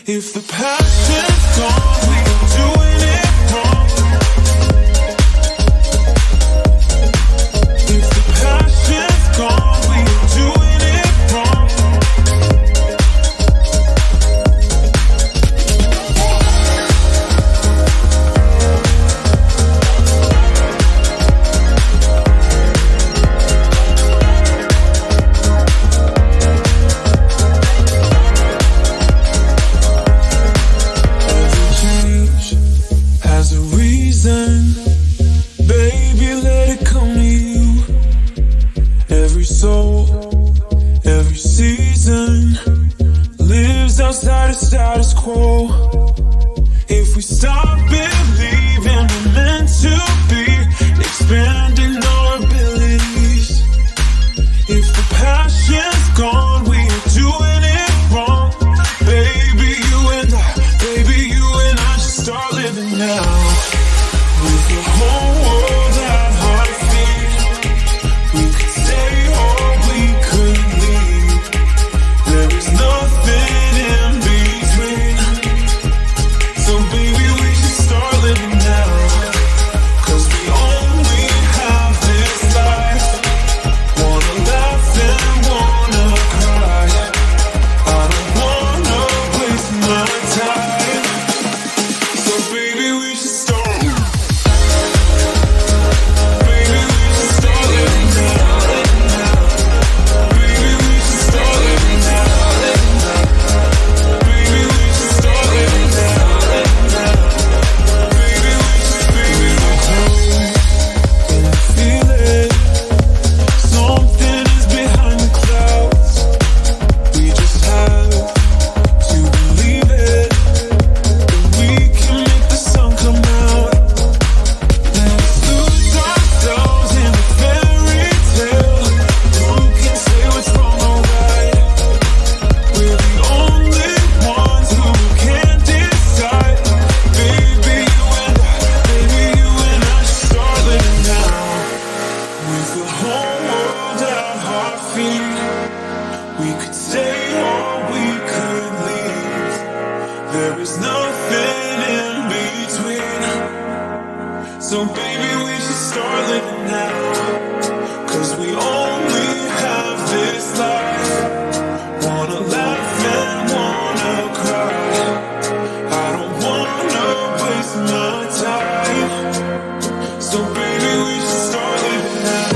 If the passion's gone, we're doing it wrong. If the passion's gone, we're doing it wrong. Baby, let it come to you. Every soul, every season lives outside of status quo. If we stop believing we're meant to be, expanding our abilities. If the passion's gone, we're doing it wrong. Baby, you and I should start living now. With the whole world at our feet, we could stay or we could leave. There is nothing in between. So baby, we should start living now. 'Cause we only have this life. Wanna laugh and wanna cry. I don't wanna waste my time. So baby, we should start. So baby, we should start living now. 'Cause we only have this life. Wanna laugh and wanna cry. I don't wanna waste my time. So baby, we should start living now.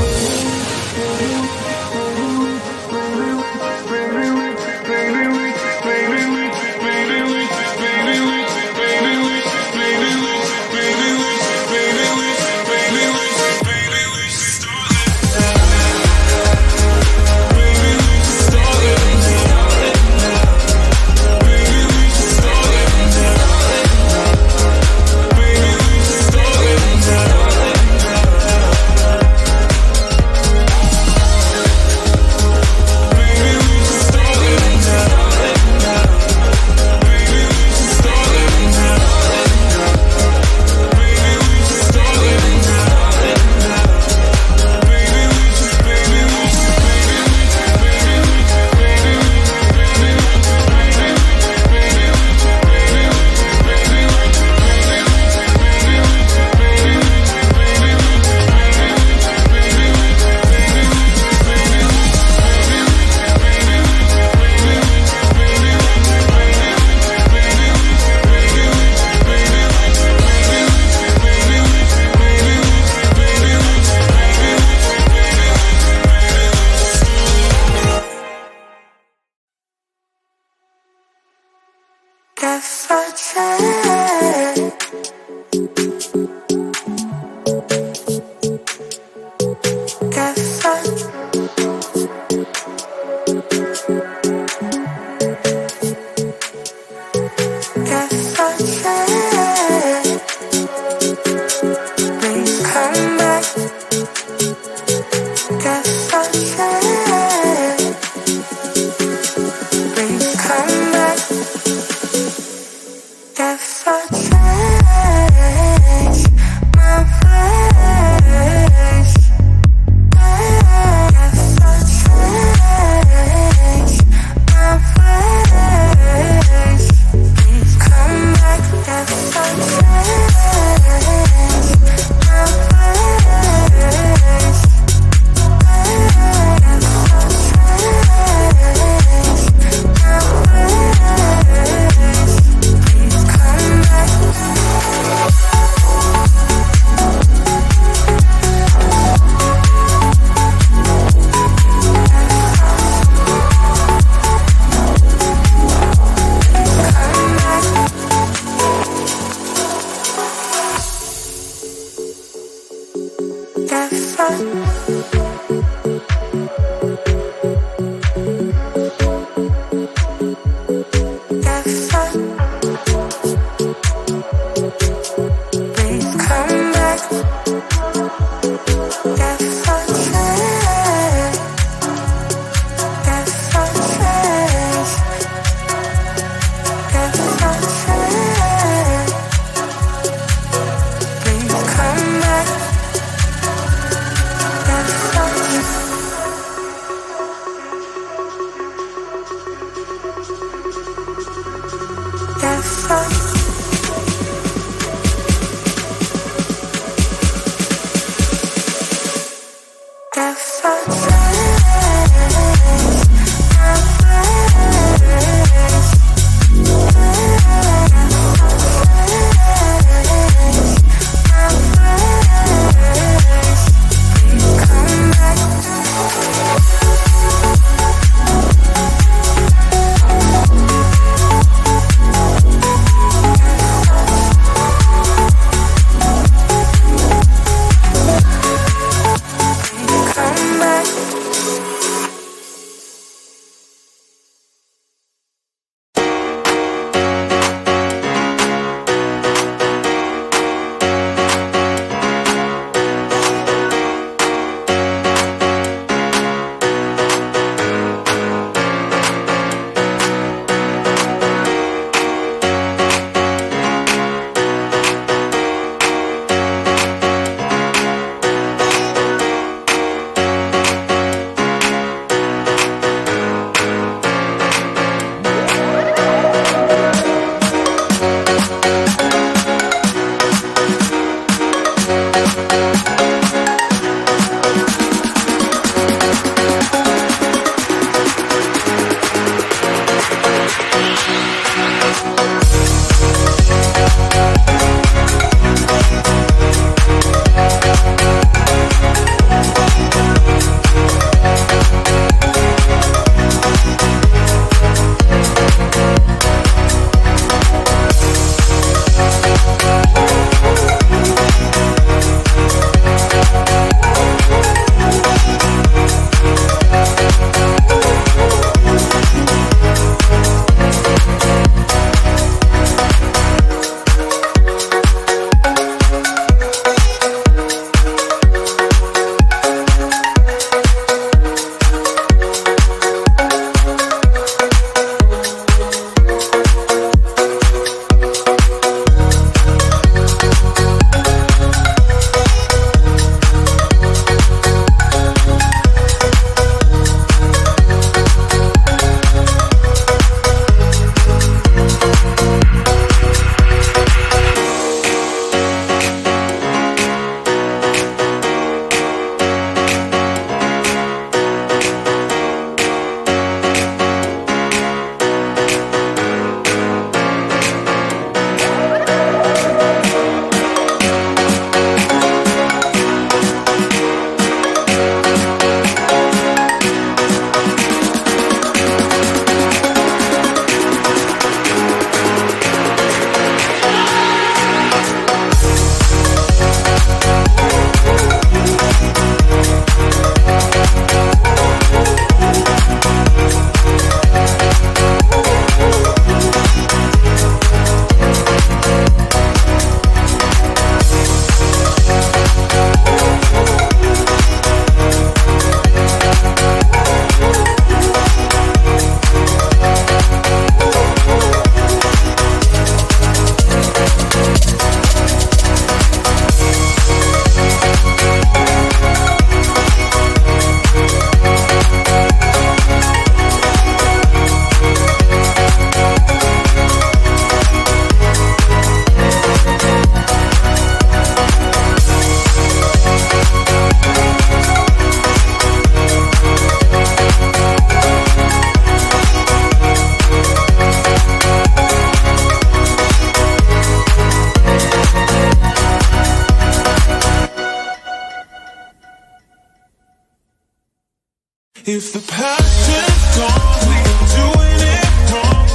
If the passion's gone, we're doing it wrong.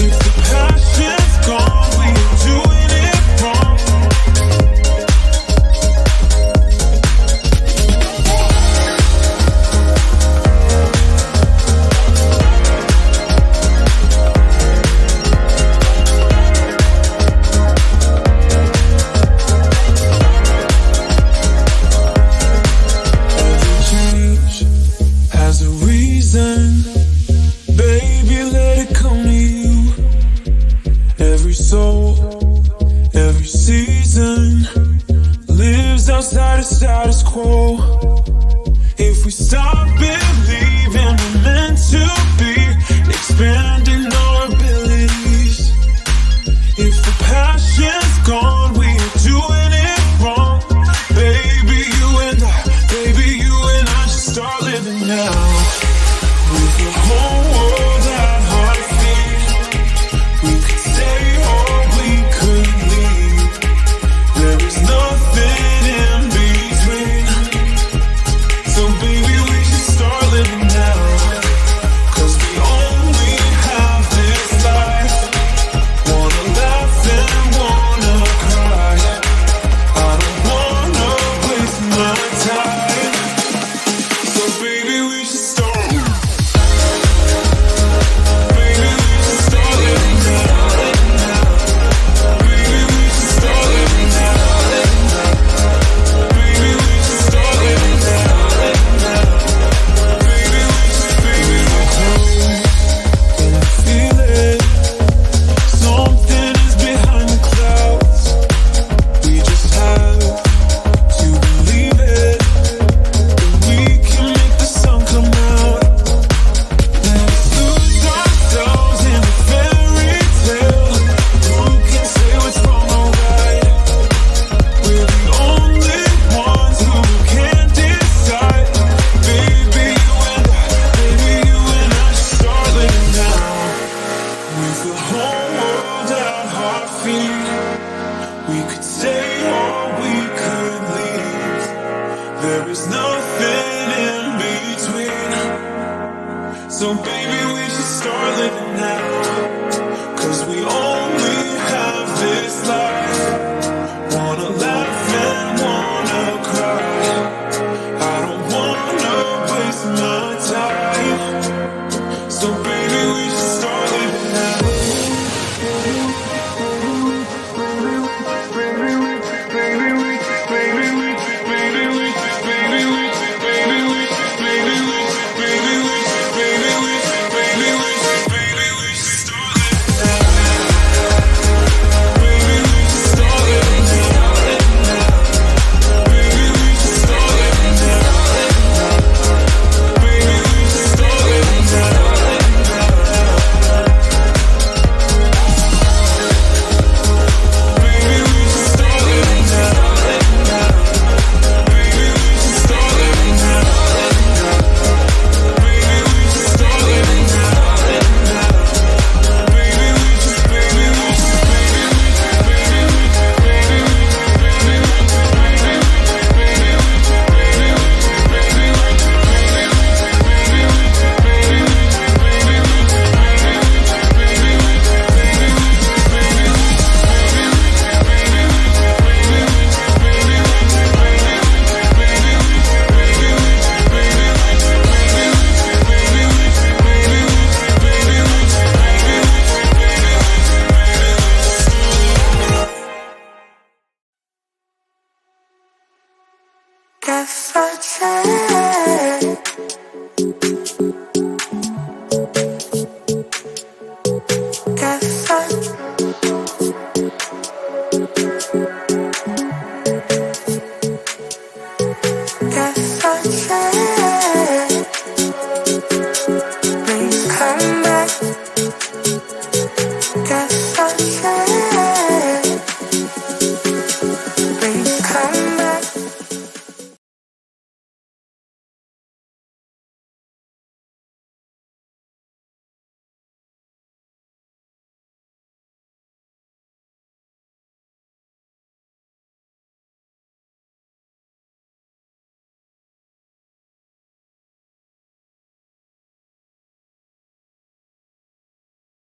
If the passion's gone, we're doing it wrong. status quo. If we stop believing we're meant to be, expanding our abilities. If the passion's gone, we are doing it wrong. Baby, you and I should start living now. With the whole world at our feet, we could stay or we could leave. There is nothing in between. So baby, we should start living now. 'Cause we only have this life. Wanna laugh and wanna cry. I don't wanna waste my time. So baby, we should start. Baby, we should start living now. Baby, we should start living now. Baby, we should start living now. Baby, we're close and I feel it. Something is behind the clouds. We just have to believe it. That we can make the sun come out. Let's lose ourselves in a fairy tale. Who can say what's wrong or right? We're the only ones who can't decide. Baby, you and I should start living now. With the whole world at our feet, we could stay or we could leave. There is nothing in between. So baby, we should start living now. 'Cause we only have this life. Wanna laugh and wanna cry. I don't wanna waste my time. So baby, we should start living now. If I try